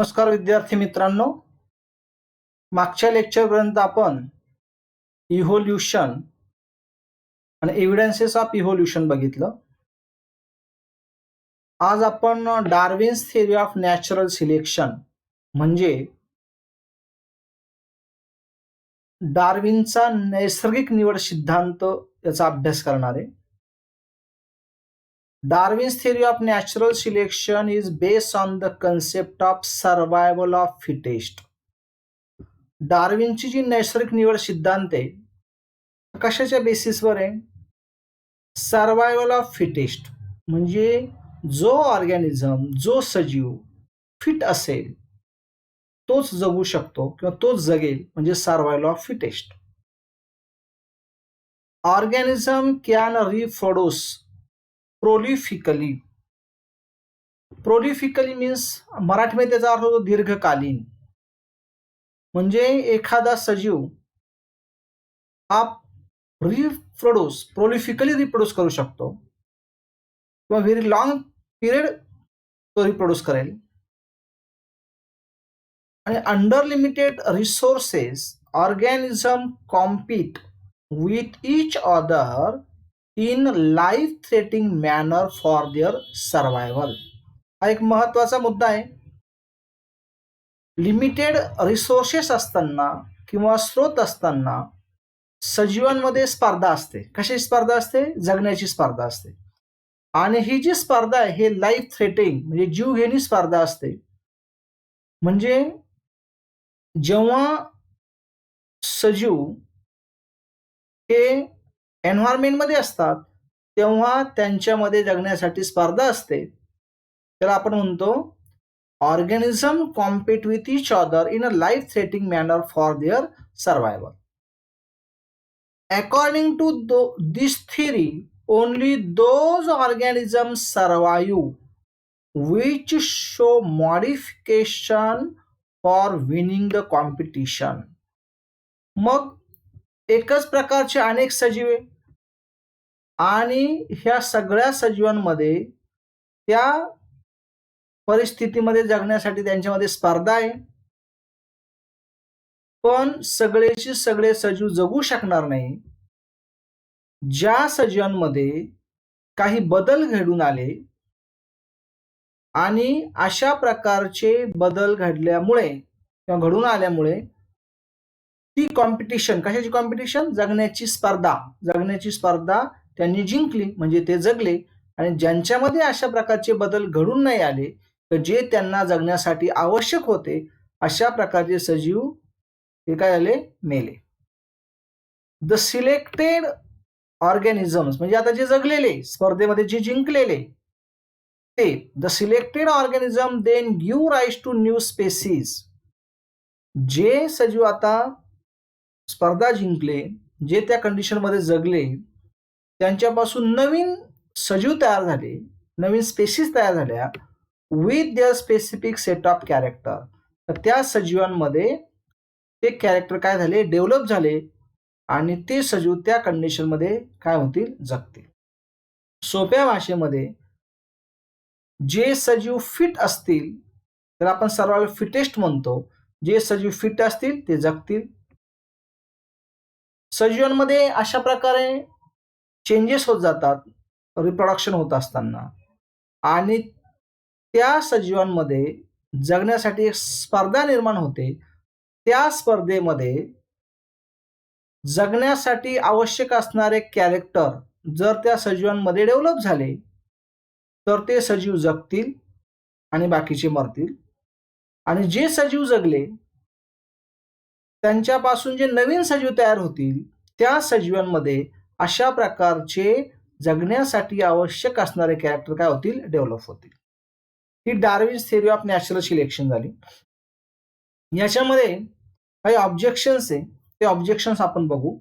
नमस्कार विद्यार्थी मित्रांनो, मागच्या लेक्चरपर्यंत आपण इव्होल्यूशन आणि एव्हिडन्सेस ऑफ इव्होल्यूशन बघितलं. आज आपण Darwin's theory of natural selection म्हणजे डार्विनचा नैसर्गिक निवड सिद्धांत याचा अभ्यास करणार आहे. Darwin's theory of natural selection is based on the concept of survival of fittest. डार्विनची जी नैसर्गिक निवड सिद्धांत आहे कशाच्या बेसिसवर आहे? सर्वायवल ऑफ फिटेस्ट, म्हणजे जो ऑर्गॅनिझम, जो सजीव फिट असेल तोच जगू शकतो किंवा तोच जगेल, म्हणजे survival of fittest. Organism can reproduce prolifically. Prolifically means मराठीमध्ये त्याचा अर्थ होतो दीर्घकालीन. म्हणजे एखादा सजीव हा प्रोलिफिकली रिप्रोड्यूस करू शकतो किंवा व्हेरी लॉंग पिरियड तो रिप्रोड्यूस करेल. आणि under limited resources organism compete with each other in life threatening manner for their survival. हा एक महत्वाचा मुद्दा आहे. लिमिटेड रिसोर्सेस असताना किंवा स्रोत असताना सजीवांमध्ये स्पर्धा असते. कशाची स्पर्धा असते? जगण्याची स्पर्धा असते. आणि ही जी स्पर्धा आहे हे लाईफ थ्रेटिंग म्हणजे जीवघेणी स्पर्धा असते. म्हणजे जेव्हा सजीव हे एन्व्हायरमेंटमध्ये असतात तेव्हा त्यांच्यामध्ये जगण्यासाठी स्पर्धा असते. त्याला आपण म्हणतो organism compete with each other in a life threatening manner for there survival. According to this theory, only those organisms survive which show modification for winning the competition. मग एकच प्रकारचे अनेक सजीवे आणि ह्या सगळ्या सजीवांमध्ये त्या परिस्थितीमध्ये जगण्यासाठी त्यांच्यामध्ये स्पर्धा आहे. पण सगळेचे सगळे सजीव जगू शकणार नाही. ज्या सजीवांमध्ये काही बदल घडून आले आणि अशा प्रकारचे बदल घडल्यामुळे किंवा घडून आल्यामुळे ती कॉम्पिटिशन, कशाची कॉम्पिटिशन? जगण्याची स्पर्धा त्यांनी जिंकली, म्हणजे ते जगले. आणि ज्यांच्यामध्ये अशा प्रकारचे बदल घडून नाही आले तर जे त्यांना जगण्यासाठी आवश्यक होते अशा प्रकारचे सजीव हे काय झाले? मेले. द सिलेक्टेड ऑर्गॅनिझम्स म्हणजे आता जे जगलेले, स्पर्धेमध्ये जे जिंकलेले ते, the selected organism then give rise to new species. जे सजीव आता स्पर्धा जिंकले, जे त्या कंडिशनमध्ये जगले, त्यांच्यापासून नवीन सजीव तयार झाले, नवीन स्पेसीज तयार झाल्या with their specific set of character. तर त्या सजीवांमध्ये ते कॅरेक्टर काय झाले? डेव्हलप झाले आणि ते सजीव त्या कंडिशनमध्ये काय होतील? जगतील. सोप्या भाषेमध्ये जे सजीव फिट असतील त्याला आपण सर्वायवल फिटेस्ट म्हणतो. जे सजीव फिट असतील ते जगतील. सजीवांमध्ये अशा प्रकारे चेंजेस होत जातात रिप्रोडक्शन होत असताना, आणि त्या सजीवांमध्ये जगण्यासाठी एक स्पर्धा निर्माण होते. त्या स्पर्धेमध्ये जगण्यासाठी आवश्यक असणारे कॅरेक्टर जर त्या सजीवांमध्ये डेव्हलप झाले तर ते सजीव जगतील आणि बाकीचे मरतील. आणि जे सजीव जगले त्यांच्यापासून जे नवीन सजीव तयार होतील त्या सजीवांमध्ये अशा प्रकारचे जगण्यासाठी आवश्यक असणारे कॅरेक्टर काय होतील? डेव्हलप होतील. ही Darwin's theory of natural selection झाली. याच्यामध्ये काही ऑब्जेक्शन्स आहे, ते ऑब्जेक्शन्स आपण बघू.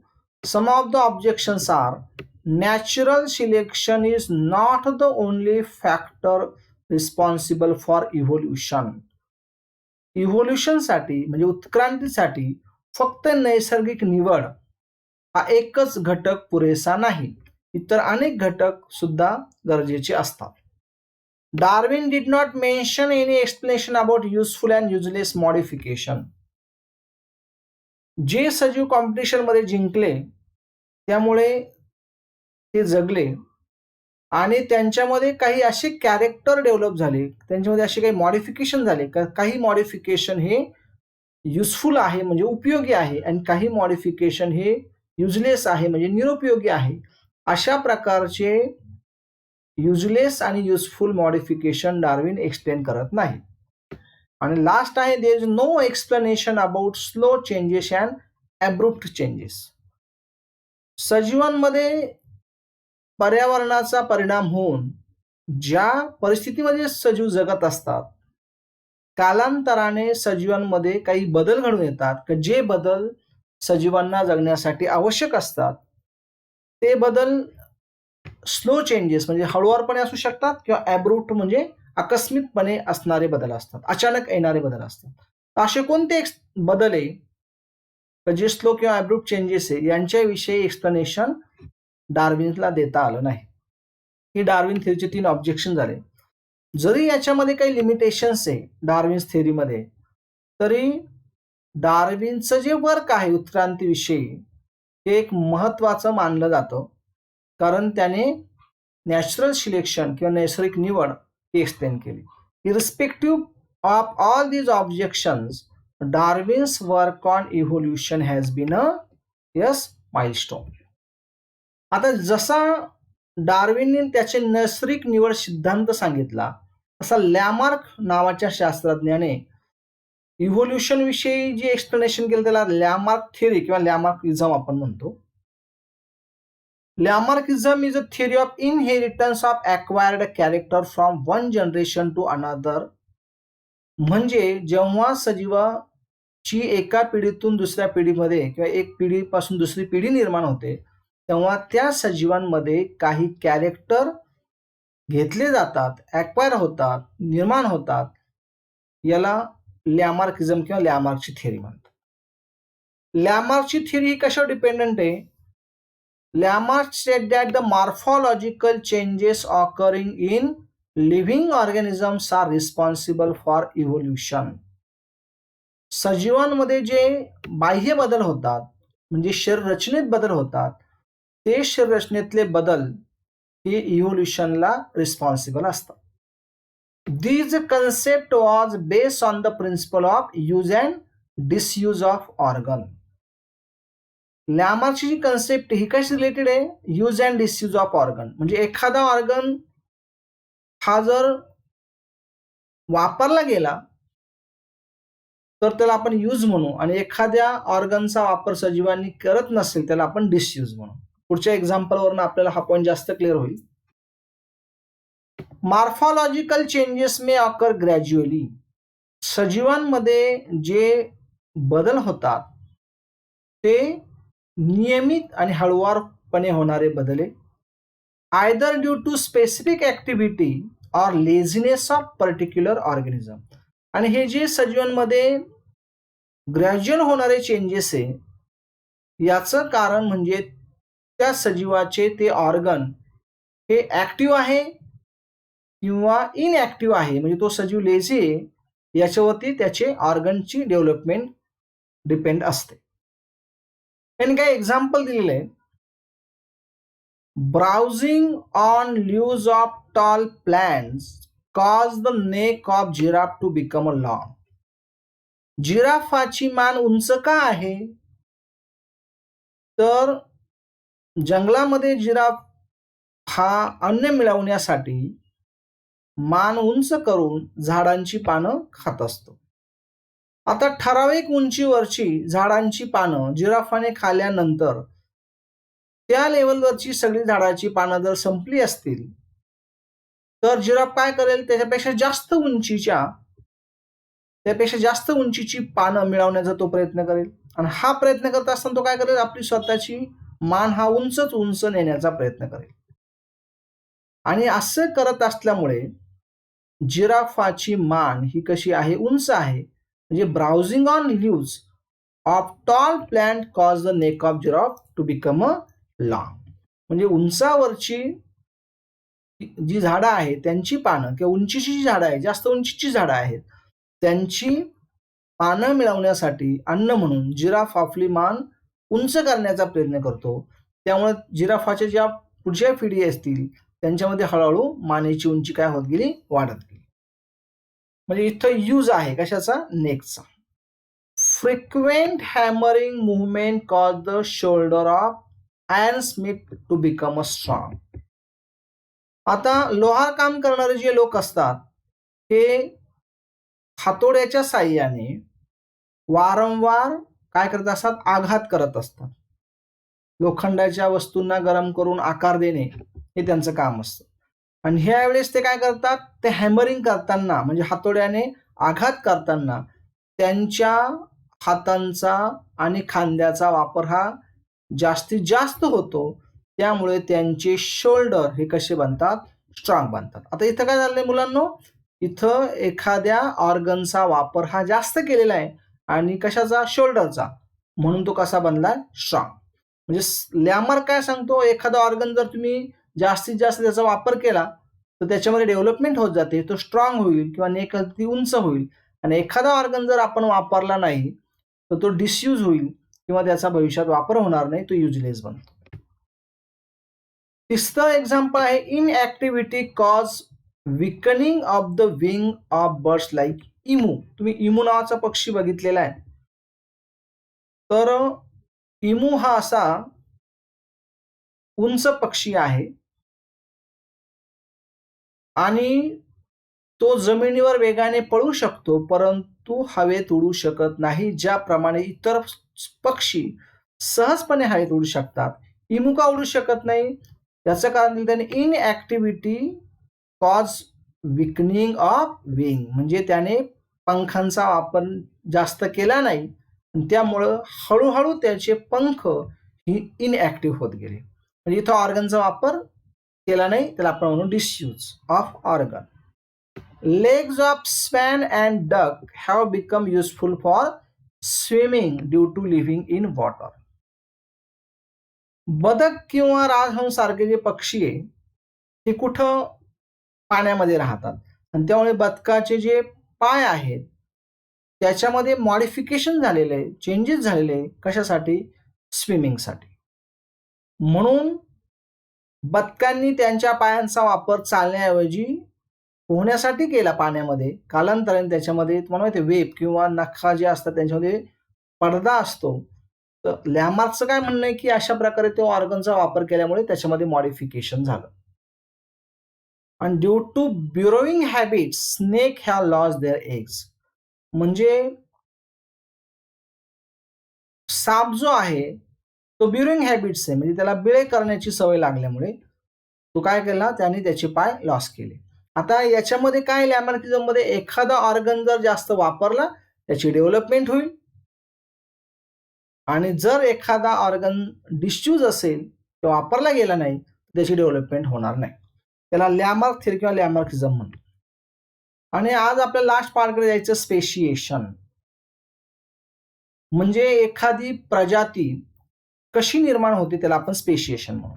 Some of the objections are natural selection is not the only factor responsible for evolution. इव्होल्युशनसाठी म्हणजे उत्क्रांतीसाठी फक्त नैसर्गिक निवड हा एकच घटक पुरेसा नाही, इतर अनेक घटक सुद्धा गरजेचे असतात. Darwin did not mention any explanation about useful and useless modification. जे सजीव कॉम्पिटिशन मध्ये जिंकले त्यामुळे ते जगले आणि त्यांच्यामध्ये काही असे कॅरेक्टर डेव्हलप झाले, त्यांच्यामध्ये असे काही मॉडिफिकेशन झाले, काही मॉडिफिकेशन हे युजफुल आहे म्हणजे उपयोगी आहे आणि काही मॉडिफिकेशन हे युजलेस आहे म्हणजे निरुपयोगी आहे. अशा प्रकारचे युजलेस आणि युजफुल मॉडिफिकेशन डार्विन एक्सप्लेन करत नाही. आणि लास्ट आहे there is no explanation about slow changes and abrupt changes. सजीवांमध्ये पर्यावरणाचा परिणाम होऊन ज्या परिस्थितीमध्ये सजीव जगत असतात, कालांतराने सजीवांमध्ये काही बदल घडून येतात, जे बदल सजीवांना जगण्यासाठी आवश्यक असतात. ते बदल स्लो चेंजेस म्हणजे हळूवारपणे असू शकतात किंवा ॲब्रुप्ट म्हणजे आकस्मिकपणे असणारे बदल असतात, अचानक येणारे बदल असतात. असे कोणते बदल आहे जे स्लो किंवा ॲब्रुप्ट चेंजेस आहे यांच्याविषयी एक्सप्लेनेशन डार्विनला देता आलं नाही. ही डार्विन थेअरीचे 3 ऑब्जेक्शन झाले. जरी याच्यामध्ये काही लिमिटेशन्स आहे डार्विन्स थेअरीमध्ये, तरी डार्विनचं जे वर्क आहे उत्क्रांतीविषयी हे एक महत्वाचं मानलं जातं, कारण त्याने नॅचरल सिलेक्शन किंवा नैसर्गिक निवड ही एक्सप्लेन केली. Irrespective of all these objections, Darwin's work on evolution has been a milestone. आता जसा डार्विनने त्याचे नैसर्गिक निवड सिद्धांत सांगितला, तसा लॅमार्क नावाच्या शास्त्रज्ञाने इव्होल्युशन विषयी जे एक्सप्लेनेशन केलं त्याला लॅमार्क थिअरी किंवा लॅमार्किझम आपण म्हणतो. Lamarckism is a theory of inheritance of acquired character from one generation to another. म्हणजे जेव्हा सजीवाची एका पिढीतून दुसऱ्या पिढीमध्ये किंवा एक पिढीपासून दुसरी पिढी निर्माण होते, तेव्हा त्या सजीवांमध्ये काही कॅरेक्टर घेतले जातात, ॲक्वायर होतात, निर्माण होतात. याला लॅमार्किझम किंवा लॅमार्कची थिअरी म्हणतात. लॅमार्कची थिअरी ही कशावर डिपेंडंट आहे? Lamarck said that the morphological changes occurring in living organisms are responsible for evolution. सजीवांमध्ये जे बाह्य बदल होतात म्हणजे शरीर रचनेत बदल होतात, ते शरीर रचनेतले बदल हे इव्होल्युशनला रिस्पॉन्सिबल असतात. This concept was based on the principle of use and disuse of organ. लॅमार्कची जी कन्सेप्ट ही कशी रिलेटेड आहे? Use and disuse of organ. म्हणजे एखादा ऑर्गन हा जर वापरला गेला तर त्याला आपण यूज म्हणू आणि एखाद्या ऑर्गनचा वापर सजीवांनी करत नसेल त्याला आपण डिसयूज म्हणू. पुढच्या एक्झाम्पलवरून आपल्याला हा पॉईंट जास्त क्लिअर होईल. मॉर्फॉलॉजिकल चेंजेस मे ऑकर ग्रॅज्युअली. सजीवांमध्ये जे बदल होतात ते नियमित आणि हळूवारपणे होणारे बदल आहे. Either due to specific activity or laziness of particular organism. आणि हे जे सजीवांमध्ये ग्रॅज्युअल होणारे चेंजेस आहे याचं कारण म्हणजे त्या सजीवाचे ते ऑर्गन हे ॲक्टिव्ह आहे किंवा इनॲक्टिव्ह आहे. म्हणजे तो सजीव लेझी आहे याच्यावरती त्याचे ऑर्गनची डेव्हलपमेंट डिपेंड असते. त्यांनी काही एक्झाम्पल दिलेले आहे. Browsing on leaves of tall plants cause the neck of giraffe to become a long. जिराफाची मान उंच का आहे? तर जंगलामध्ये जिराफ हा अन्न मिळवण्यासाठी मान उंच करून झाडांची पानं खात असतो. आता ठराविक उंचीवरची झाडांची पानं जिराफाने खाल्ल्यानंतर त्या लेवलवरची सगळी झाडाची पानं जर संपली असतील तर जिराफ काय करेल? त्यापेक्षा जास्त उंचीची पानं मिळवण्याचा तो प्रयत्न करेल. आणि हा प्रयत्न करत असताना तो काय करेल? आपली स्वतःची मान हा उंच नेण्याचा प्रयत्न करेल. आणि असं करत असल्यामुळे जिराफाची मान ही कशी आहे? उंच आहे. म्हणजे browsing on leaves of tall plant cause the neck of giraffe to become a long. म्हणजे उंचावरची जी झाडं आहेत त्यांची पानं किंवा उंचीची जी झाडं आहेत, जास्त उंचीची झाडं आहेत, त्यांची पानं मिळवण्यासाठी अन्न म्हणून जिराफ आपली मान उंच करण्याचा प्रयत्न करतो. त्यामुळे जिराफाच्या ज्या पुढच्या पिढी असतील त्यांच्यामध्ये हळूहळू मानेची उंची काय होत गेली, वाढत गेली. म्हणजे इथं यूज आहे कशाचा, नेकचा. Frequent hammering movement cause the shoulder of iron smith to become a strong. आता लोहार काम करणारे जे लोक असतात ते हातोड्याच्या साह्याने वारंवार काय करत असतात, आघात करत असतात. लोखंडाच्या वस्तूंना गरम करून आकार देणे हे त्यांचं काम असतं. आणि ह्या वेळेस ते काय करतात, ते हॅमरिंग करताना म्हणजे हातोड्याने आघात करताना त्यांच्या हातांचा आणि खांद्याचा वापर हा जास्तीत जास्त होतो. त्यामुळे त्यांचे शोल्डर हे कसे बनतात, स्ट्रॉंग बनतात. आता इथं काय झालंय मुलांनो, इथं एखाद्या ऑर्गनचा वापर हा जास्त केलेला आहे आणि कशाचा, शोल्डरचा, म्हणून तो कसा बनलाय, स्ट्रॉंग. म्हणजे लॅमर काय सांगतो, एखादा ऑर्गन जर तुम्ही जास्तीत जास्त त्याचा वापर केला तर त्याच्यामध्ये डेव्हलपमेंट होत जाते, तो स्ट्रॉंग होईल किंवा नेक ती उंच होईल. आणि एखादा ऑर्गन जर आपण वापरला नाही तर तो डिसयूज होईल किंवा त्याचा भविष्यात वापर होणार नाही, तो युजलेस बनतो. तिसरं एक्झाम्पल आहे inactivity cause weakening of the wing of birds like emu. तुम्ही इमू नावाचा पक्षी बघितलेला आहे. तर इमू हा असा उंच पक्षी आहे आणि तो जमिनीवर वेगाने पळू शकतो परंतु हवेत उडू शकत नाही. ज्याप्रमाणे इतर पक्षी सहजपणे हवेत उडू शकतात, इमू का उडू शकत नाही, याचं कारण त्याने इनऍक्टिव्हिटी कॉज विकनिंग ऑफ विंग, म्हणजे त्याने पंखांचा वापर जास्त केला नाही त्यामुळं हळूहळू त्याचे पंख ही इनऍक्टिव्ह होत गेले. म्हणजे इथं ऑर्गनचा वापर केला नाही, त्याला आपण म्हणू disuse of organ. Legs of swan and duck have become useful for swimming due to living in water. बदक किंवा राजहंस सारखे जे पक्षी आहे ते कुठं, पाण्यामध्ये राहतात आणि त्यामुळे बदकाचे जे पाय आहेत त्याच्यामध्ये मॉडिफिकेशन झालेले आहे, चेंजेस झालेले आहे. कशासाठी, स्विमिंगसाठी. म्हणून बदकांनी त्यांच्या पायांचा वापर चालण्याऐवजी पोहण्यासाठी केला पाण्यामध्ये. कालांतराने त्याच्यामध्ये तुम्हाला माहिती वेब किंवा नखा जे असतात त्यांच्यामध्ये पडदा असतो. तर लॅमार्कचं काय म्हणणं आहे की अशा प्रकारे तो ऑर्गनचा वापर केल्यामुळे त्याच्यामध्ये मॉडिफिकेशन झालं. आणि due to burrowing habits snake have lost their eggs. म्हणजे साप जो आहे तो ब्युरोईंग हॅबिट्स आहे, म्हणजे त्याला बिळे करण्याची सवय लागल्यामुळे तो काय केला, त्याने त्याचे पाय लॉस केले. आता याच्यामध्ये काय, लॅमर्किझम मध्ये एखादा ऑर्गन जर जास्त वापरला त्याची डेव्हलपमेंट होईल आणि जर एखादा ऑर्गन डिसयूज असेल किंवा वापरला गेला नाही त्याची डेव्हलपमेंट होणार नाही. त्याला लॅमार्क थिअरी किंवा लॅमर्किझम म्हणतो. आणि आज आपल्या लास्ट पार्टकडे जायचं, स्पेशिएशन. म्हणजे एखादी प्रजाती कशी निर्माण होते त्याला आपण स्पेशिएशन म्हणू.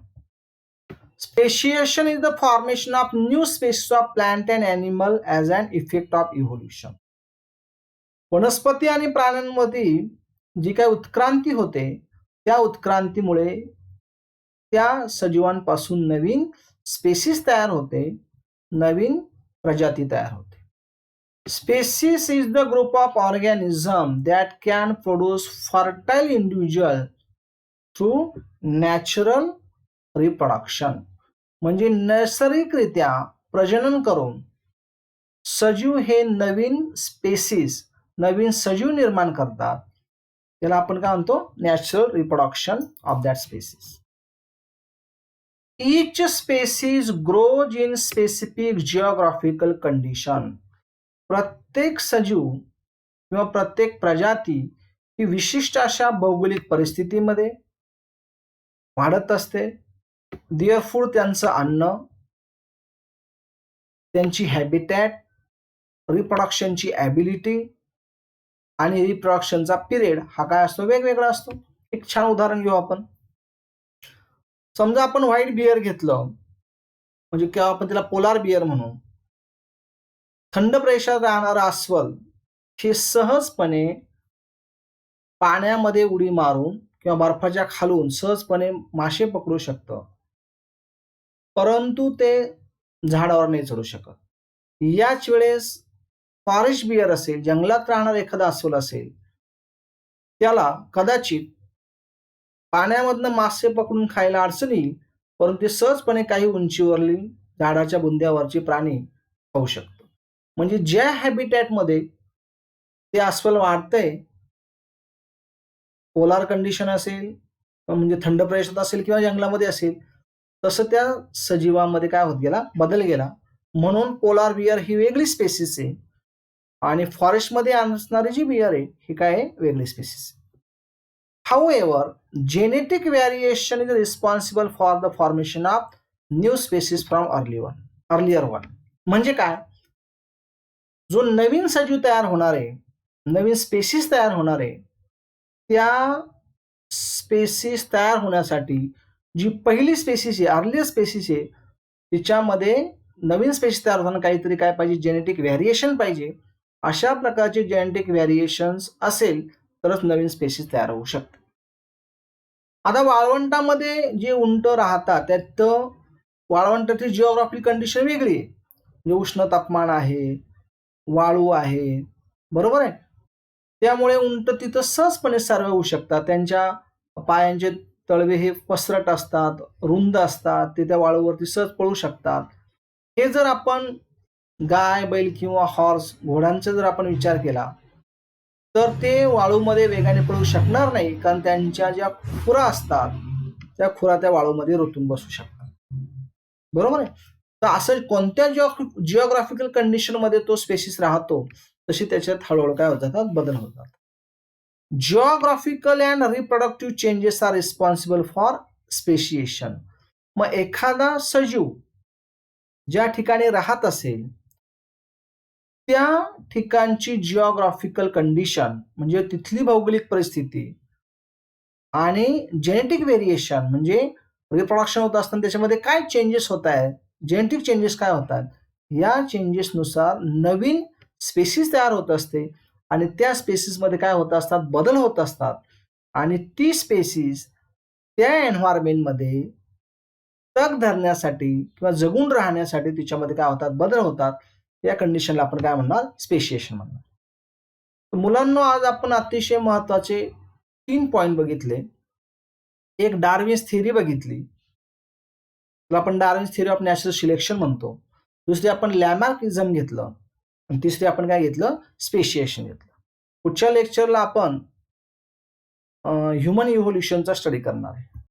Speciation is the formation of new species of plant and animal as an effect of evolution. वनस्पती आणि प्राण्यांमध्ये जी काही उत्क्रांती होते त्या उत्क्रांतीमुळे त्या सजीवांपासून नवीन स्पेसिस तयार होते, नवीन प्रजाती तयार होते. Species is the group of organism that can produce fertile individual through natural reproduction. म्हणजे नैसर्गिकरित्या प्रजनन करून सजीव हे नवीन स्पेसिस, नवीन सजीव निर्माण करतात. त्याला आपण काय म्हणतो, natural reproduction of that species. Each species grows in specific geographical condition. प्रत्येक सजीव किंवा प्रत्येक प्रजाती ही विशिष्ट अशा भौगोलिक परिस्थितीमध्ये वाढत असते. देअरफॉर त्यांचं अन्न, त्यांची हॅबिटॅट, रिप्रोडक्शनची ॲबिलिटी आणि रिप्रोडक्शनचा पिरियड हा काय असतो, वेगवेगळा असतो. एक छान उदाहरण घेऊ आपण. समजा आपण व्हाईट बिअर घेतलं म्हणजे किंवा आपण त्याला पोलार बियर म्हणू, थंड प्रदेशात राहणारा अस्वल हे सहजपणे पाण्यामध्ये उडी मारून किंवा बर्फाच्या खालून सहजपणे मासे पकडू शकतं, परंतु ते झाडावर नाही चढू शकत. याच वेळेस फॉरेस्ट बियर असेल, जंगलात राहणारा एखादा अस्वल असेल, त्याला कदाचित पाण्यामधनं मासे पकडून खायला अडचण येईल, परंतु ते सहजपणे काही उंचीवरली झाडाच्या बुंद्यावरचे प्राणी खाऊ शकतो. म्हणजे ज्या हॅबिटॅटमध्ये ते अस्वल वाढतंय, पोलार कंडिशन असेल म्हणजे थंड प्रदेशात असेल किंवा जंगलामध्ये असेल, तसं त्या सजीवामध्ये काय होत गेला, बदल गेला. म्हणून पोलार बियर ही वेगळी स्पेसिस आहे आणि फॉरेस्टमध्ये असणारी जी बियर आहे ही काय आहे, वेगळी spaces. However, genetic variation is responsible for the formation of new species from earlier one. म्हणजे काय, जो नवीन सजीव तयार होणार आहे, नवीन स्पेसिस तयार होणार आहे, त्या स्पेसिस तयार होण्यासाठी जी पहिली स्पेसिस आहे, अर्लियर स्पेसिस आहे, तिच्यामध्ये नवीन स्पेसिस तयार होताना काहीतरी काय पाहिजे, जेनेटिक व्हॅरिएशन पाहिजे. अशा प्रकारचे जेनेटिक व्हॅरिएशन्स असेल तरच नवीन स्पेसिस तयार होऊ शकते. आता वाळवंटामध्ये जे उंट राहतात त्यात वाळवंटाची जिओग्राफिक कंडिशन वेगळी आहे. म्हणजे उष्ण तापमान आहे, वाळू आहे, बरोबर आहे. त्यामुळे उंट तिथं सहजपणे सर्व होऊ शकतात. त्यांच्या पायांचे तळवे हे पसरट असतात, रुंद असतात, ते त्या वाळूवरती सहज पळू शकतात. हे जर आपण गाय, बैल किंवा हॉर्स, घोड्यांचा जर आपण विचार केला तर ते वाळूमध्ये वेगाने पळू शकणार नाही, कारण त्यांच्या ज्या खुरा असतात त्या खुरा त्या वाळूमध्ये रुतून बसू शकतात, बरोबर आहे. तर असं कोणत्या जिओग्राफिकल कंडिशनमध्ये तो स्पेसिस राहतो तशी त्याच्यात हळूहळू काय होत जातात, बदल होत जातात. Geographical and reproductive changes are responsible for speciation. मग एखादा सजीव ज्या ठिकाणी राहत असेल त्या ठिकाणची जिओग्राफिकल कंडिशन म्हणजे तिथली भौगोलिक परिस्थिती आणि जेनेटिक व्हेरिएशन म्हणजे रिप्रोडक्शन होत असताना त्याच्यामध्ये काय चेंजेस होत आहेत, जेनेटिक चेंजेस काय होतात, या चेंजेसनुसार नवीन स्पेसिस तयार होत असते आणि त्या स्पेसिसमध्ये काय होत असतात, बदल होत असतात आणि ती स्पेसिस त्या एन्व्हायरमेंटमध्ये तग धरण्यासाठी किंवा जगून राहण्यासाठी तिच्यामध्ये काय होतात, बदल होतात. या कंडिशनला आपण काय म्हणणार, स्पेशिएशन म्हणणार. मुलांनो, आज आपण अतिशय महत्वाचे 3 पॉइंट बघितले. एक डार्विन्स थिअरी बघितली, त्याला आपण Darwin's theory of natural selection म्हणतो. दुसरी आपण लॅमार्किझम घेतलं आणि तिसरी आपण काय घेतलं, स्पेशिएशन घेतलं. पुढच्या लेक्चरला आपण ह्युमन इव्होल्युशनचा स्टडी करणार आहे.